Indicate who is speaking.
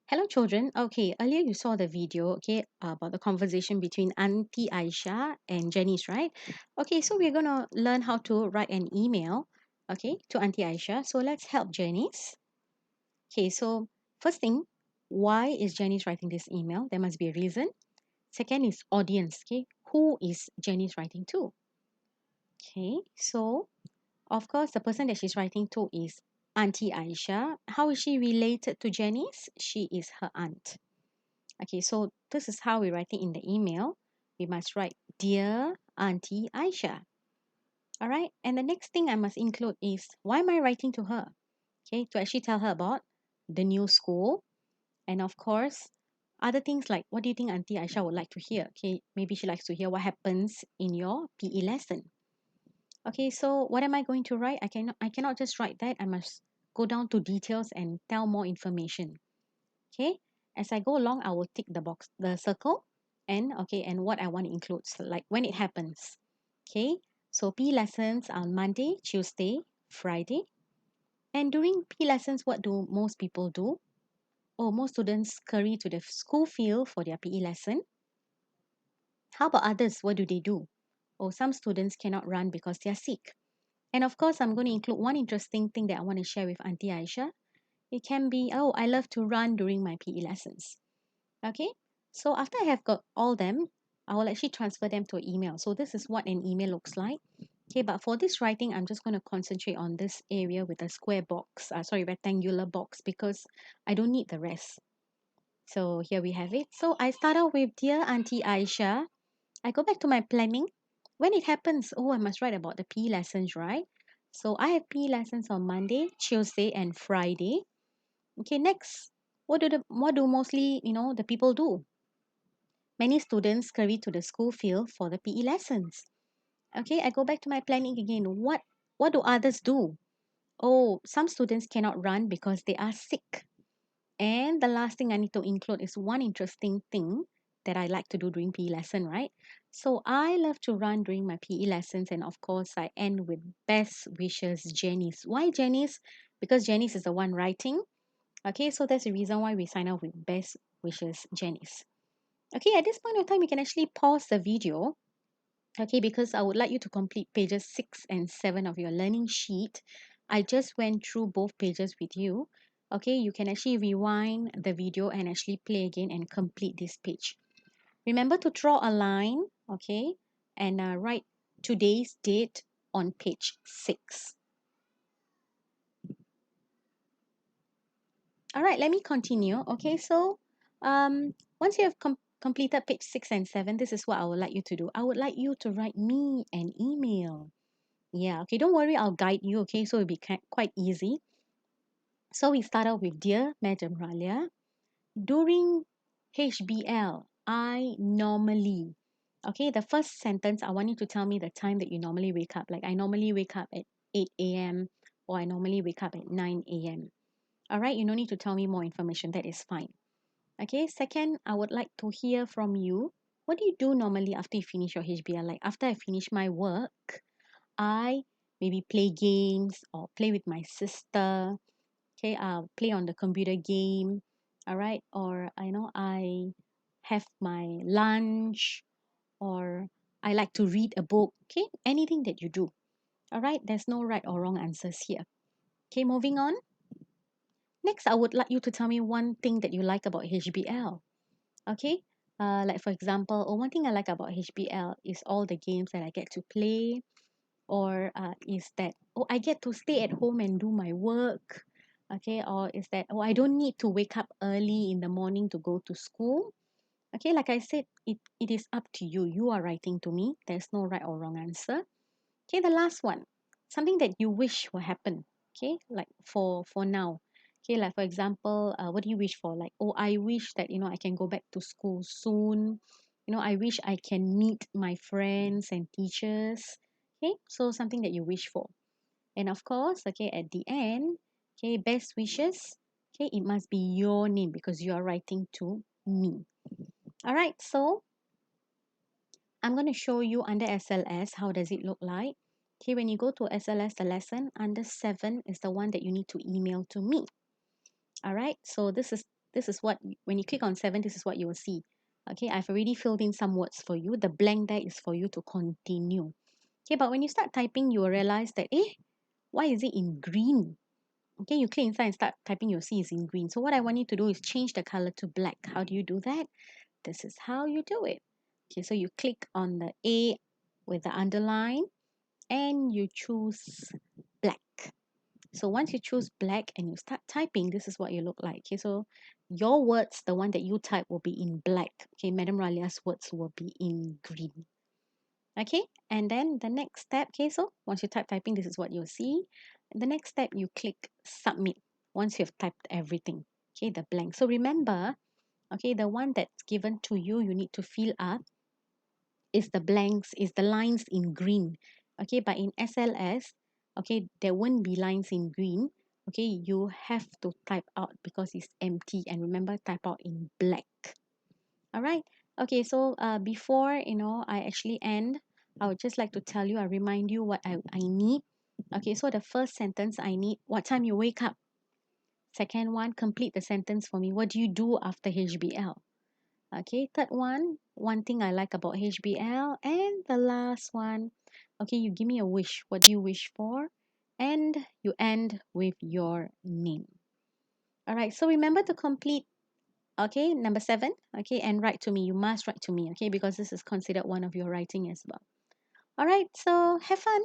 Speaker 1: Hello, children. Okay, earlier you saw the video, okay, about the conversation between Auntie Aisha and Janice, right? Okay, so we're gonna learn how to write an email, okay, to Auntie Aisha. So let's help Janice. Okay, so first thing, why is Janice writing this email? There must be a reason. Second is audience, okay, who is Janice writing to? Okay, so of course, the person that she's writing to is Auntie Aisha. How is she related to Janice? She is her aunt. Okay, so this is how we write it in the email. We must write, Dear Auntie Aisha. All right, and the next thing I must include is, why am I writing to her? Okay, to actually tell her about the new school. And of course, other things like, what do you think Auntie Aisha would like to hear? Okay, maybe she likes to hear what happens in your PE lesson. Okay, so what am I going to write? I cannot just write that. I must go down to details and tell more information. Okay, as I go along, I will tick the circle, and okay, and what I want to include, so like when it happens. Okay, so P lessons on Monday, Tuesday, Friday. And during P lessons, what do most people do? Oh, most students scurry to the school field for their PE lesson. How about others? What do they do? Oh, some students cannot run because they are sick. And of course, I'm going to include one interesting thing that I want to share with Auntie Aisha. It can be, oh, I love to run during my PE lessons. Okay, so after I have got all them, I will actually transfer them to an email. So this is what an email looks like. Okay, but for this writing, I'm just going to concentrate on this area with a square box, rectangular box, because I don't need the rest. So here we have it. So I start out with, Dear Auntie Aisha. I go back to my planning. When it happens, oh, I must write about the PE lessons, right? So I have PE lessons on Monday, Tuesday, and Friday. Okay, next, what do mostly the people do? Many students scurry to the school field for the PE lessons. Okay, I go back to my planning again. What do others do? Oh, some students cannot run because they are sick. And the last thing I need to include is one interesting thing that I like to do during PE lesson, right? So I love to run during my PE lessons, and of course I end with best wishes, Janice. Why Janice? Because Janice is the one writing. Okay, so that's the reason why we sign off with best wishes, Janice. Okay, at this point of time, you can actually pause the video, okay, because I would like you to complete pages 6 and 7 of your learning sheet. I just went through both pages with you. Okay, you can actually rewind the video and actually play again and complete this page. Remember to draw a line, okay, and write today's date on page 6. All right, let me continue. Okay, so once you have completed page 6 and 7, this is what I would like you to do. I would like you to write me an email. Yeah, okay, don't worry, I'll guide you, okay, so it'll be quite easy. So we start out with, Dear Madam Ralia, during HBL, I normally, okay, the first sentence, I want you to tell me the time that you normally wake up. Like, I normally wake up at 8 a.m. or I normally wake up at 9 a.m. All right, you don't need to tell me more information, that is fine. Okay, second, I would like to hear from you. What do you do normally after you finish your HBL? Like, after I finish my work, I maybe play games or play with my sister. Okay, play on the computer game. All right, or I have my lunch, or I like to read a book. Okay, anything that you do. All right, there's no right or wrong answers here. Okay, moving on. Next, I would like you to tell me one thing that you like about HBL. Okay, like for example, one thing I like about HBL is all the games that I get to play, or is that, oh, I get to stay at home and do my work. Okay, or is that, oh, I don't need to wake up early in the morning to go to school. Okay, like I said, it is up to you. You are writing to me. There's no right or wrong answer. Okay, the last one, something that you wish will happen. Okay, like for now. Okay, like for example, what do you wish for? Like, oh, I wish that I can go back to school soon. I wish I can meet my friends and teachers. Okay, so something that you wish for. And of course, okay, at the end, okay, best wishes. Okay, it must be your name because you are writing to me. All right, so I'm going to show you under SLS how does it look like. Okay, when you go to SLS, the lesson under 7 is the one that you need to email to me. All right, so this is what when you click on 7, this is what you will see. Okay, I've already filled in some words for you. The blank there is for you to continue. Okay, but when you start typing, you will realize that, why is it in green? Okay, you click inside and start typing, you'll see it's in green. So what I want you to do is change the color to black. How do you do that? This is how you do it. Okay, so you click on the A with the underline and you choose black. So once you choose black and you start typing, this is what you look like. Okay, so your words, the one that you type, will be in black. Okay, Madam Ralia's words will be in green. Okay, and then the next step, okay, so once you typing, this is what you'll see. The next step, you click submit once you've typed everything. Okay, the blank. So remember, okay, the one that's given to you, you need to fill up is the blanks, is the lines in green. Okay, but in SLS, okay, there won't be lines in green. Okay, you have to type out because it's empty, and remember, type out in black. All right. Okay, so before I actually end, I would just like to tell you, I remind you what I need. Okay, so the first sentence I need, what time you wake up. Second one, complete the sentence for me. What do you do after HBL? Okay, third one thing I like about HBL. And the last one, okay, you give me a wish. What do you wish for? And you end with your name. All right, so remember to complete, okay, number 7, okay, and write to me. You must write to me, okay, because this is considered one of your writing as well. All right, so have fun.